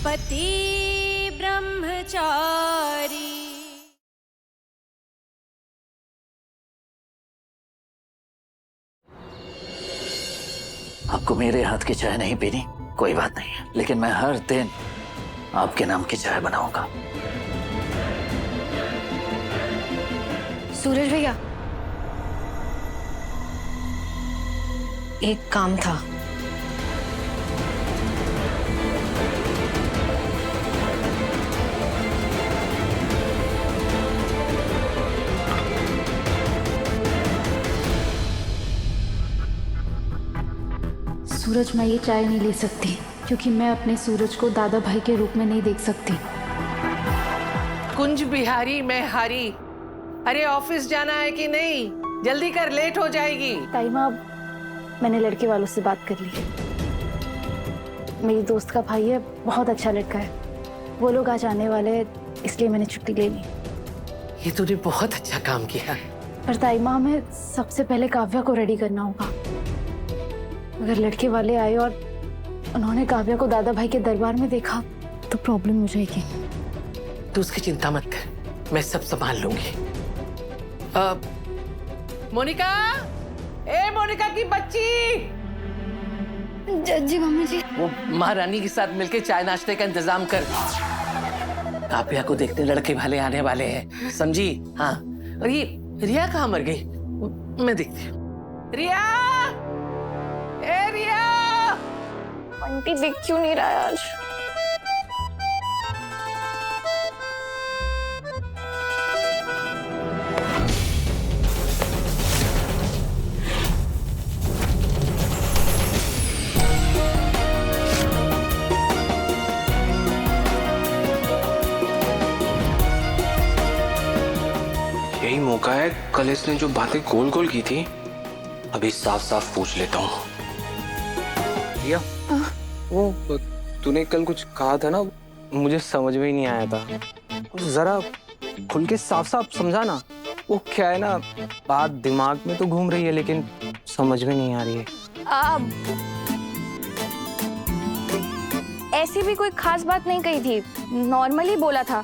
पति ब्रह्मचारी। आपको मेरे हाथ की चाय नहीं पीनी, कोई बात नहीं, लेकिन मैं हर दिन आपके नाम की चाय बनाऊंगा। सूरज भैया, एक काम था। सूरज, मैं ये चाय नहीं ले सकती क्योंकि मैं अपने सूरज को दादा भाई के रूप में नहीं देख सकती। कुंज बिहारी मैं हारी। अरे ऑफिस जाना है कि नहीं? जल्दी कर, लेट हो जाएगी। ताईमा, मैंने लड़के वालों से बात कर ली है। मेरी दोस्त का भाई है, बहुत अच्छा लड़का है। वो लोग आज आने वाले हैं, इसलिए मैंने छुट्टी ले ली। ये तूने बहुत अच्छा काम किया। पर ताईमा, हमें सबसे पहले काव्या को रेडी करना होगा। अगर लड़के वाले आए और उन्होंने काव्या को दादा भाई के दरबार में देखा तो प्रॉब्लम हो जाएगी। तू उसकी चिंता मत कर, मैं सब संभाल लूंगी। मोनिका, ए मोनिका की बच्ची। जी मम्मी जी। वो महारानी के साथ मिलके चाय नाश्ते का इंतजाम कर। काव्या को देखते लड़के वाले आने वाले हैं, समझी? हाँ। और ये रिया कहाँ मर गई? मैं देखती हूँ। रिया, ए रिया। आंटी दिख क्यों नहीं रहा है आज? यही मौका है, कल इसने जो बातें गोल गोल की थी अभी साफ साफ पूछ लेता हूँ। रिया, वो तूने कल कुछ कहा था ना, मुझे समझ में ही नहीं आया था। जरा खुल के साफ साफ समझा ना। वो क्या है ना, बात दिमाग में तो घूम रही है लेकिन समझ में नहीं आ रही है। ऐसी भी कोई खास बात नहीं कही थी, नॉर्मली बोला था।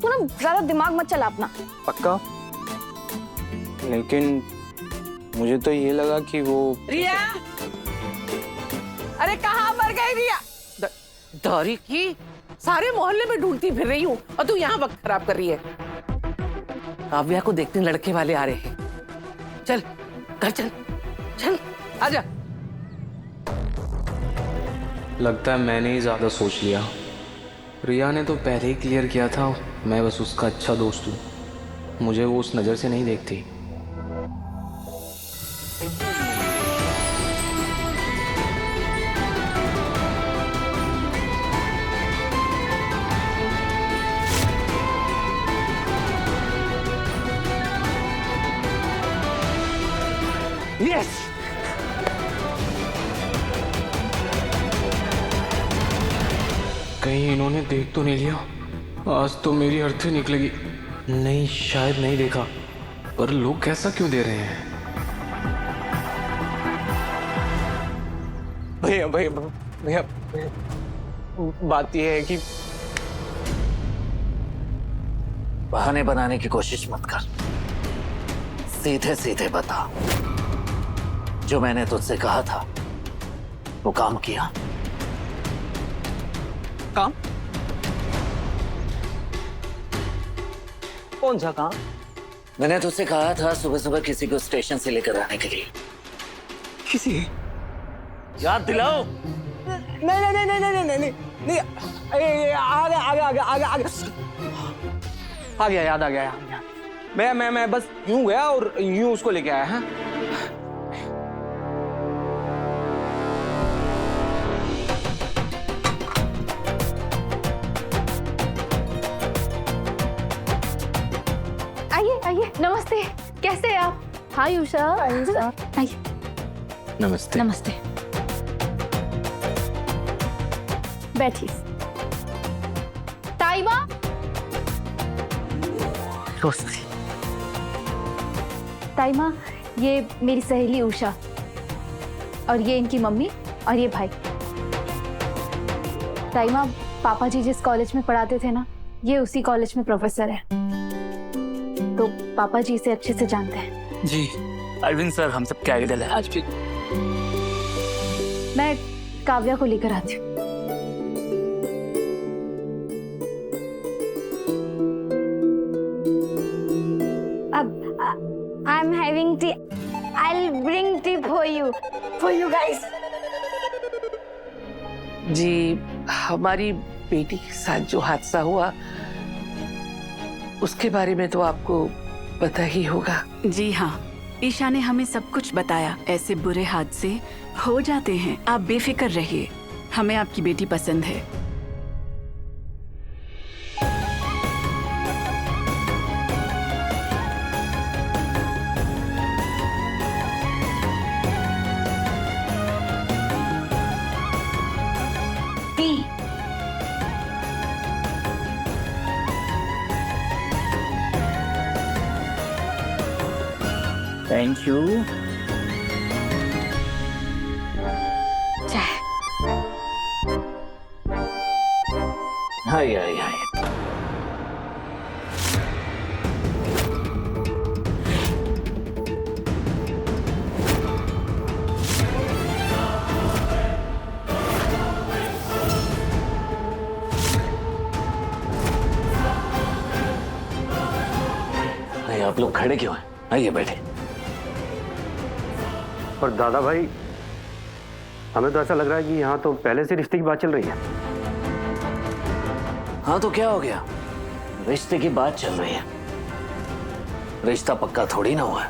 तू ना ज्यादा दिमाग मत चला अपना। पक्का? लेकिन मुझे तो ये लगा कि वो रिया, अरे कहाँ मर गई रिया? दौरी की सारे मोहल्ले में ढूंढती फिर रही हूँ और तू यहाँ वक्त खराब कर रही है। काव्या को देखने लड़के वाले आ रहे हैं। चल घर चल, चल आजा। लगता है मैंने ही ज्यादा सोच लिया। रिया ने तो पहले ही क्लियर किया था, मैं बस उसका अच्छा दोस्त हूँ। मुझे वो उस नजर से नहीं देखती। यस, कहीं इन्होंने देख तो नहीं लिया? आज तो मेरी अर्थी निकलेगी। नहीं, शायद नहीं देखा, पर लोग कैसा क्यों दे रहे हैं? भैया भैया भैया, बात यह है कि बहाने बनाने की कोशिश मत कर, सीधे सीधे बता। जो मैंने तुझसे कहा था वो काम किया? काम? कौन सा काम? मैंने तुझसे कहा था सुबह सुबह किसी को स्टेशन से लेकर आने के लिए। किसी? याद दिलाओ। नहीं नहीं नहीं नहीं नहीं नहीं नहीं नहीं, आ गया आ गया आ गया आ गया आ गया, याद आ गया। मैं बस यूं गया और यूं उसको लेके आया। हाँ, आइए आइए, नमस्ते। कैसे हैं आप? हाय उषा। आइए। नमस्ते। नमस्ते, बैठिए। ताइबा, ताइमा, ये मेरी सहेली उषा, और ये इनकी मम्मी और ये भाई। ताईमा, पापा जी जिस कॉलेज में पढ़ाते थे ना, ये उसी कॉलेज में प्रोफेसर है, तो पापा जी इसे अच्छे से जानते हैं। जी अरविंद सर हम सब क्या आइडल है। आज भी मैं काव्या को लेकर आती हूँ। I'm having tea. I'll bring tea for you guys. जी हमारी बेटी के साथ जो हादसा हुआ उसके बारे में तो आपको पता ही होगा। जी हाँ, ईशा ने हमें सब कुछ बताया। ऐसे बुरे हादसे हो जाते हैं, आप बेफिक्र रहिए। हमें आपकी बेटी पसंद है। Thank you. हाय हाय हाय। हाय, आप लोग खड़े क्यों हैं? आइए बैठे। पर दादा भाई, हमें तो ऐसा लग रहा है कि यहाँ तो पहले से रिश्ते की बात चल रही है। हाँ तो क्या हो गया, रिश्ते की बात चल रही है, रिश्ता पक्का थोड़ी ना हुआ है।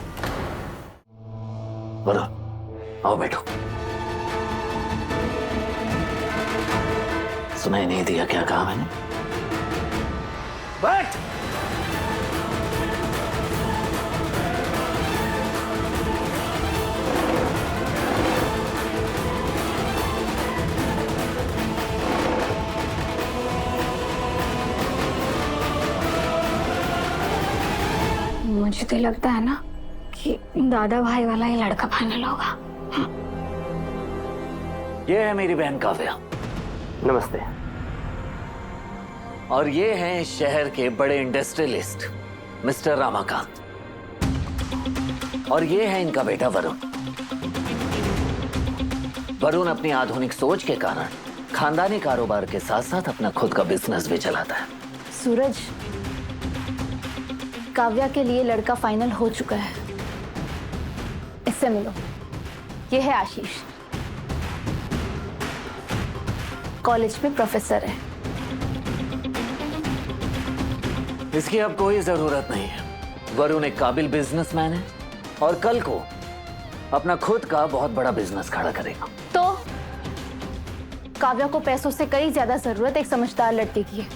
बोलो, आओ बैठो। सुनाई नहीं दिया क्या कहा मैंने? बैठ। मुझे तो लगता है ना कि दादा भाई वाला ही लड़का फाइनल होगा। ये है मेरी बहन काव्या, नमस्ते। और ये हैं इस शहर के बड़े इंडस्ट्रियलिस्ट मिस्टर रामाकांत, और ये है इनका बेटा वरुण। वरुण अपनी आधुनिक सोच के कारण खानदानी कारोबार के साथ साथ अपना खुद का बिजनेस भी चलाता है। सूरज, काव्या के लिए लड़का फाइनल हो चुका है, इससे मिलो। ये है आशीष, कॉलेज में प्रोफेसर है। इसकी अब कोई जरूरत नहीं है। वरुण एक काबिल बिजनेसमैन है और कल को अपना खुद का बहुत बड़ा बिजनेस खड़ा करेगा। तो काव्या को पैसों से कई ज्यादा जरूरत एक समझदार लड़के की है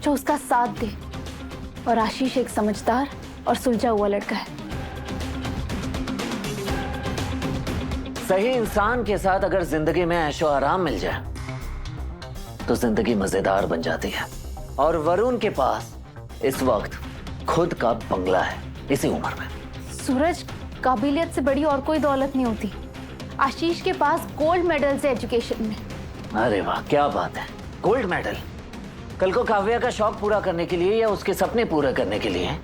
जो उसका साथ दे, और आशीष एक समझदार और सुलझा हुआ लड़का है। सही इंसान के साथ अगर जिंदगी में ऐशो आराम मिल जाए तो जिंदगी मजेदार बन जाती है। और वरुण के पास इस वक्त खुद का बंगला है इसी उम्र में। सूरज, काबिलियत से बड़ी और कोई दौलत नहीं होती। आशीष के पास गोल्ड मेडल है एजुकेशन में। अरे वाह, क्या बात है, गोल्ड मेडल। कल को काव्या का शौक पूरा करने के लिए या उसके सपने पूरे करने के लिए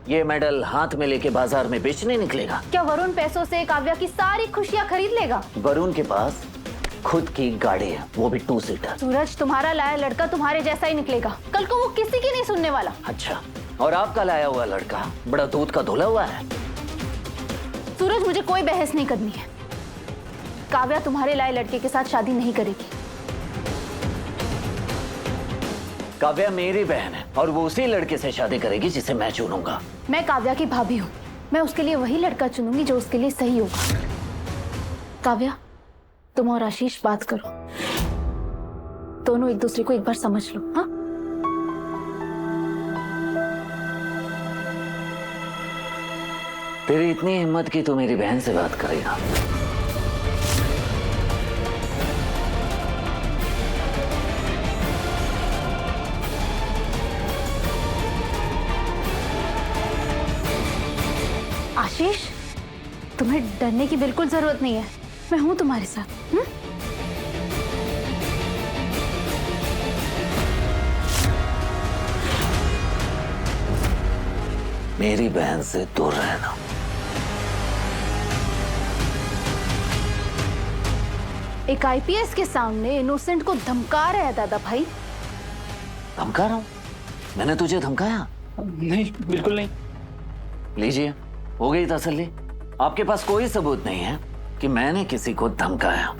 ये मेडल हाथ में लेके बाजार में बेचने निकलेगा। क्या वरुण पैसों से काव्या की सारी खुशियां खरीद लेगा? वरुण के पास खुद की गाड़ी है, वो भी 2 सीटर। सूरज, तुम्हारा लाया लड़का तुम्हारे जैसा ही निकलेगा। कल को वो किसी की नहीं सुनने वाला। अच्छा, और आपका लाया हुआ लड़का बड़ा दूध का धुला हुआ है। सूरज, मुझे कोई बहस नहीं करनी है। काव्या तुम्हारे लाए लड़के के साथ शादी नहीं करेगी। काव्या मेरी बहन है और वो उसी लड़के से शादी करेगी जिसे मैं चुनूंगा। मैं काव्या की भाभी हूँ, मैं उसके लिए वही लड़का चुनूंगी जो उसके लिए सही होगा। काव्या, तुम और आशीष बात करो, दोनों एक दूसरे को एक बार समझ लो। हाँ, तेरी इतनी हिम्मत की तू मेरी बहन से बात करेगा? आशीष, तुम्हें डरने की बिल्कुल जरूरत नहीं है, मैं हूं तुम्हारे साथ। मेरी बहन से दूर रहना। एक आईपीएस के सामने इनोसेंट को धमका रहा है दादा भाई। धमका रहा हूं? मैंने तुझे धमकाया? नहीं, बिल्कुल नहीं। लीजिए, हो गई तसल्ली। आपके पास कोई सबूत नहीं है कि मैंने किसी को धमकाया।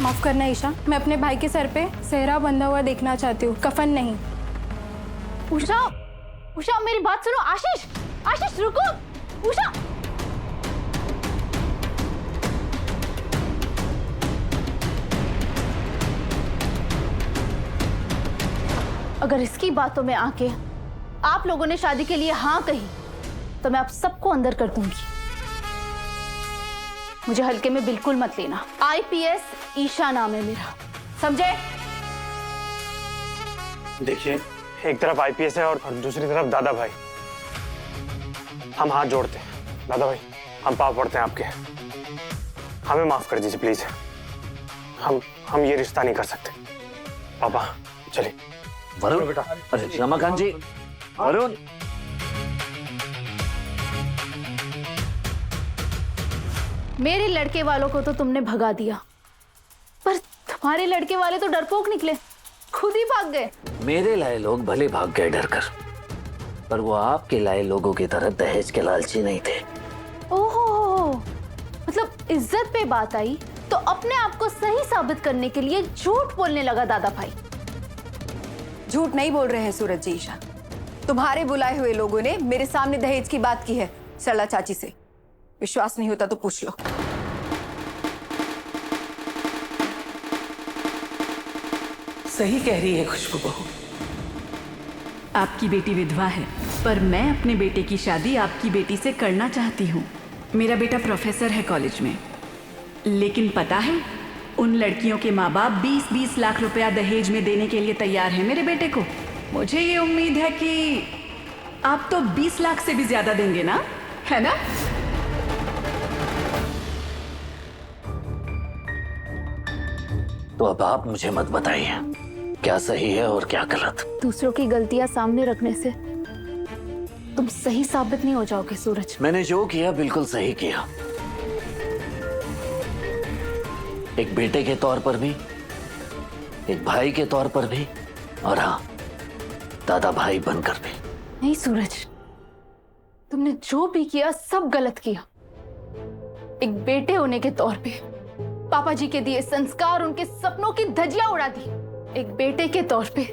माफ करना ईशा, मैं अपने भाई के सर पे सेहरा बंधा हुआ देखना चाहती हूँ, कफन नहीं। उषा, उषा मेरी बात सुनो। आशीष, आशीष रुको। उषा, अगर इसकी बातों में आके आप लोगों ने शादी के लिए हाँ कही तो मैं आप सबको अंदर कर दूंगी। मुझे हल्के में बिल्कुल मत लेना। आईपीएस ईशा नाम है मेरा, समझे? देखिए, एक तरफ आईपीएस है और दूसरी तरफ दादा भाई। हम हाथ जोड़ते हैं दादा भाई, हम पाँव पड़ते हैं आपके। हमें माफ कर दीजिए प्लीज। हम ये रिश्ता नहीं कर सकते। पापा चलिए। वरुण बेटा, अरे रमाकांत जी, वरुण। मेरे लड़के वालों को तो तुमने भगा दिया, पर तुम्हारे लड़के वाले तो डरपोक निकले, खुद ही भाग गए। मेरे लाए लोग भले भाग गए डर कर, पर वो आपके लाए लोगों की तरह दहेज के लालची नहीं थे। ओहो, मतलब इज्जत पे बात आई तो अपने आप को सही साबित करने के लिए झूठ बोलने लगा दादा भाई। झूठ नहीं बोल रहे हैं सूरज जी। ईशा, तुम्हारे बुलाए हुए लोगों ने मेरे सामने दहेज की बात की है सरला चाची से। विश्वास नहीं होता तो पूछ लो। सही कह रही है खुशबू बहू। आपकी बेटी विधवा है, पर मैं अपने बेटे की शादी आपकी बेटी से करना चाहती हूँ। मेरा बेटा प्रोफेसर है कॉलेज में, लेकिन पता है उन लड़कियों के माँ बाप 20-20 लाख रुपया दहेज में देने के लिए तैयार हैं मेरे बेटे को। मुझे ये उम्मीद है कि आप तो 20 लाख से भी ज्यादा देंगे ना, है ना? तो अब आप मुझे मत बताइए क्या सही है और क्या गलत। दूसरों की गलतियां सामने रखने से तुम सही साबित नहीं हो जाओगे सूरज। मैंने जो किया बिल्कुल सही किया, एक बेटे के तौर पर भी, एक भाई के तौर पर भी, और हाँ, दादा भाई बनकर भी। नहीं सूरज, तुमने जो भी किया सब गलत किया। एक बेटे होने के तौर पे पापा जी के दिए संस्कार, उनके सपनों की धज्जियां उड़ा दी। एक बेटे के तौर पे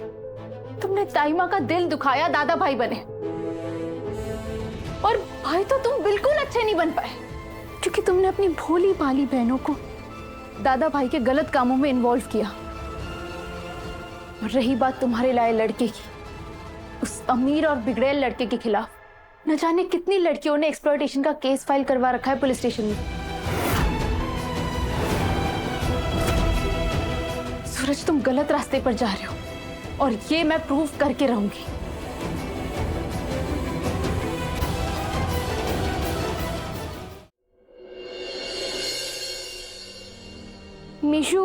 तुमने ताईमा का दिल दुखाया, दादा भाई बने। और भाई तो तुम बिल्कुल अच्छे नहीं बन पाए, क्योंकि तुमने अपनी भोली भाली बहनों को दादा भाई के गलत कामों में इन्वॉल्व किया। और रही बात तुम्हारे लाए लड़के की, उस अमीर और बिगड़ैल लड़के के खिलाफ न जाने कितनी लड़कियों ने एक्सप्लॉयटेशन का केस फाइल करवा रखा है पुलिस स्टेशन में। सूरज, तुम गलत रास्ते पर जा रहे हो और ये मैं प्रूव करके रहूंगी। मिशु,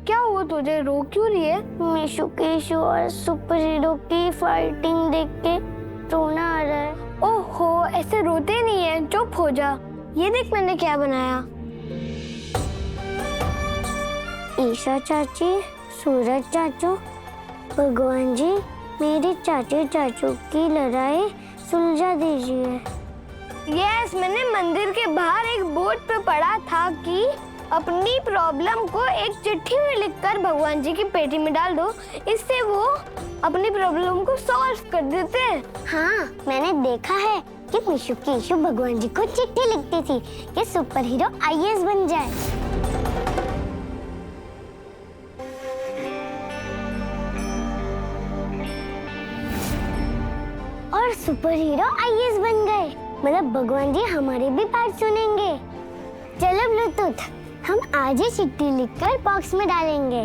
क्या हुआ तुझे? रो क्यों रही है? मिशु की शो और सुपर हीरो की फाइटिंग देख के रोना आ रहा है। ओहो, ऐसे रोते नहीं है, चुप हो जा। ये देख मैंने क्या बनाया। ईशा चाची, सूरज चाचू, भगवान जी, मेरी चाची चाचू की लड़ाई सुलझा दीजिए। यस, मैंने मंदिर के बाहर एक बोर्ड पे पढ़ा था कि अपनी प्रॉब्लम को एक चिट्ठी में लिखकर भगवान जी की पेटी में डाल दो, इससे वो अपनी प्रॉब्लम को सॉल्व कर देते हैं। हाँ, मैंने देखा है कि मिशु की इशू भगवान जी को चिट्ठी लिखती थी कि सुपर हीरो आईएएस बन जाए। और सुपर हीरो आईएएस बन गए, मतलब भगवान जी हमारी भी बात सुनेंगे। चलो ब्लूटूथ, हम आज ही चिट्ठी लिखकर बॉक्स में डालेंगे।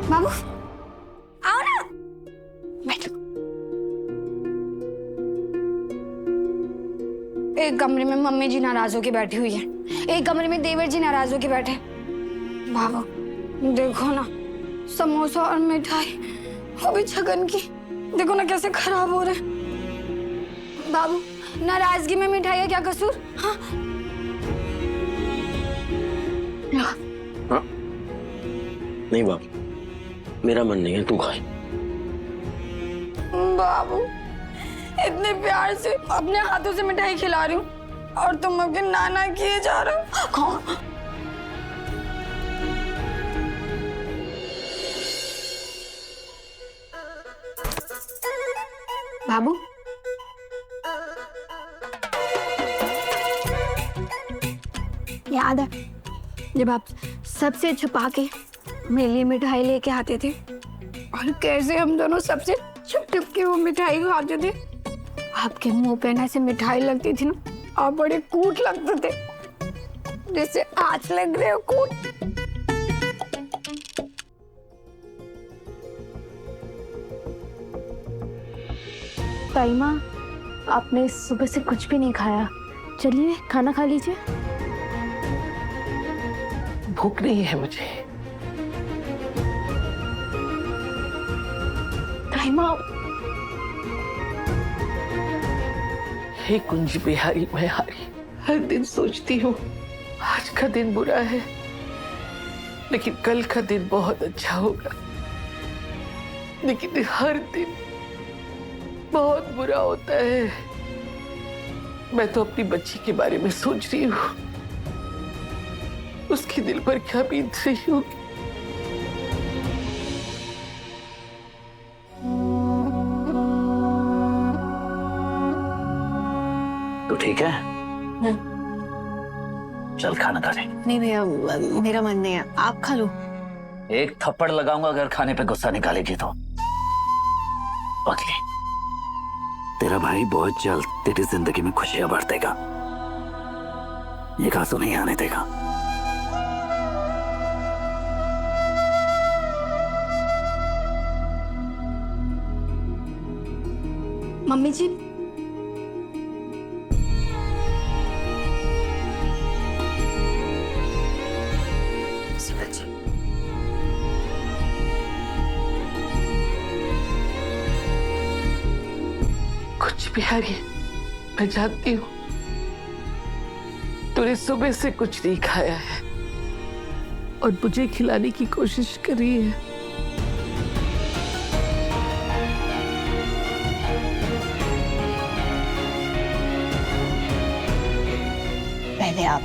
बाबू, आओ ना, बैठो। एक कमरे में मम्मी जी नाराज होके बैठी हुई है, एक कमरे में देवर जी नाराज होके बैठे। बाबू देखो ना, समोसा और मिठाई, वो भी छगन की, देखो ना कैसे खराब हो रहे हैं। बाबू नाराजगी में मिठाई का क्या कसूर? हाँ नहीं बाप, मेरा मन नहीं है, तू खाए। बाबू इतने प्यार से अपने हाथों से मिठाई खिला रही हूँ और तुम अभी नाना किए जा रहे हो। कौन? बाबू याद है जब आप सबसे छुपा के मेरे लिए मिठाई लेके आते थे और कैसे हम दोनों सबसे छुप छुप के वो मिठाई खाते थे। आपके मुंह पे ना ऐसे मिठाई लगती थी ना और बड़े कूट लगते थे, जैसे आज लग रहे हो कूट। ताई माँ, आपने सुबह से कुछ भी नहीं खाया, चलिए खाना खा लीजिए। भूख नहीं है मुझे। ताई माँ, हे कुंज बिहारी मैं हारी, हर दिन सोचती हूँ आज का दिन बुरा है लेकिन कल का दिन बहुत अच्छा होगा, लेकिन हर दिन बहुत बुरा होता है। मैं तो अपनी बच्ची के बारे में सोच रही हूँ, उसके दिल पर क्या बीत रही होगी। तू ठीक है? चल खाना खा ले। नहीं भैया, मेरा मन नहीं है, आप खा लो। एक थप्पड़ लगाऊंगा अगर खाने पे गुस्सा निकालेगी तो। पगली, तेरा भाई बहुत जल्द तेरी जिंदगी में खुशियां भर देगा, ये आंसू नहीं आने देगा। मम्मी जी, कुछ बिहारी, मैं जानती हूँ तूने सुबह से कुछ नहीं खाया है और मुझे खिलाने की कोशिश कर रही है। पहले आप।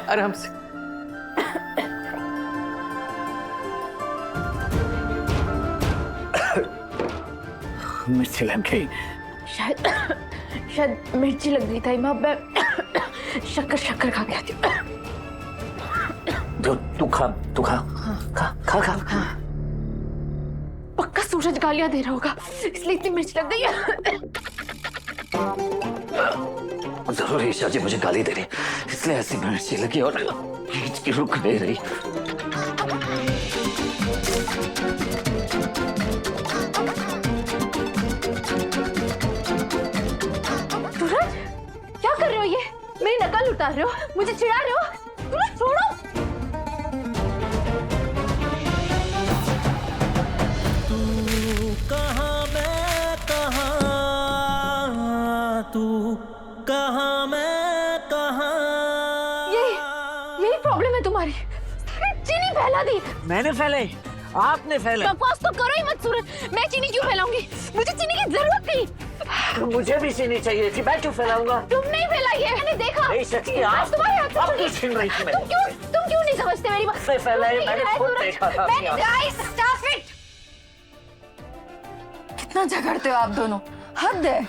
आराम से। मिर्ची लग गई। शायद मिर्ची लग गई ताई माँ, मैं शक्कर खा के आती हूँ। तू खा, तू खा। खा खा। पक्का सूरज गालियां दे रहा होगा, इसलिए इतनी मिर्च लग गई है। जरूर ईशा जी मुझे गाली दे रही, इसलिए ऐसी मिर्ची लगी और खींच के रुक नहीं रही। सूरज, क्या कर रहे हो ये? मेरी नकल उतार रहे हो, मुझे चिढ़ा रहे हो? सूरज छोड़ो। कहाँ मैं कहाँ, तू कहाँ मैं कहाँ। यही प्रॉब्लम है तुम्हारी, चीनी फैला दी। मैंने फैले, आपने फैले। बकवास तो करो ही मत सूरज, मैं चीनी क्यों फैलाऊंगी? मुझे चीनी की जरूरत थी। मुझे भी चीनी चाहिए थी, मैं क्यों फैलाऊंगा? तुमने ही फैलाई है, मैंने देखा। आप तुम्हारे हाथ से आप क्यों छीन रही थी? तुम क्यों नहीं समझते मेरी बात? मैं फैलाई, मैंने खुद देखा था। Guys stop it. कितना झगड़ते हो आप दोनों, हद है।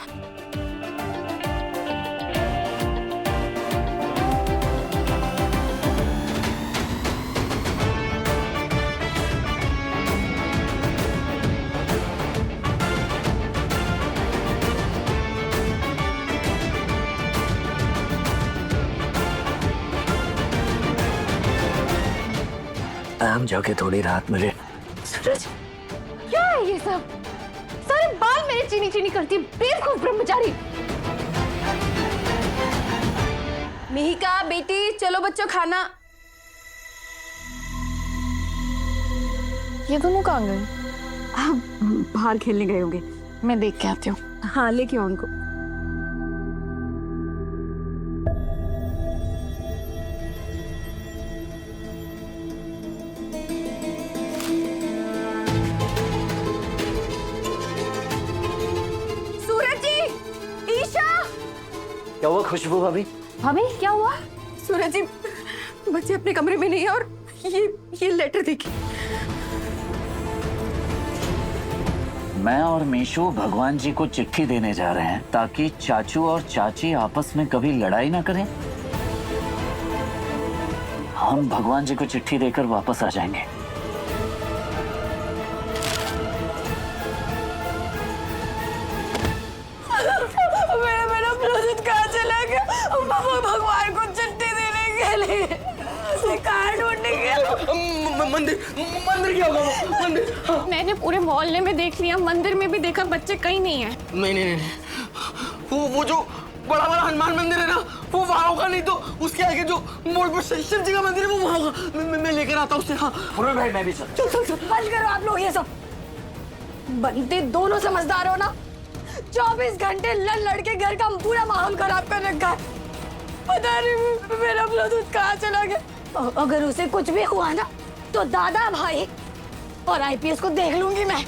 आराम जाके थोड़ी राहत मिले। सूरज, क्या है ये सब? सारे बाल मेरे चीनी चीनी करती है, बेवकूफ ब्रह्मचारी। मिहिका बेटी, चलो बच्चों खाना। ये दोनों कहाँ गए? बाहर खेलने गए होंगे। मैं देख के आती हूँ। हाँ, लेके आओ उनको। सूरज जी, ईशा। क्या हुआ खुशबू भाभी? भाभी क्या हुआ? सूरज जी, बच्चे अपने कमरे में नहीं है और ये लेटर देखिए। मैं और मीशू भगवान जी को चिट्ठी देने जा रहे हैं ताकि चाचू और चाची आपस में कभी लड़ाई ना करें। हम भगवान जी को चिट्ठी देकर वापस आ जाएंगे। मेरा ब्लूटूथ कहाँ चला गया? भगवान को चिट्ठी देने के लिए कहाँ ढूंढने गया? मंदिर क्या होगा? मंदिर। मैंने पूरे मोहल्ले में देख लिया, मंदिर में भी देखा, बच्चे कहीं नहीं है। नहीं। वो जो बड़ा वाला हनुमान मंदिर है ना, वो वहाँ होगा, नहीं तो उसके आगे जो मोड़ पर शिव जी का मंदिर है वो वहाँ होगा। मैं लेकर आता हूँ उसे। हाँ भाई मैं भी चल। बंद करो आप लोग ये सब। बनते दोनों समझदार हो ना। 24 घंटे लड़ के घर का पूरा माहौल खराब कर रखा है। पता नहीं मेरा ब्लूटूथ कहाँ चला गया। अगर उसे कुछ भी हुआ ना तो दादा भाई और आईपीएस को देख लूंगी मैं।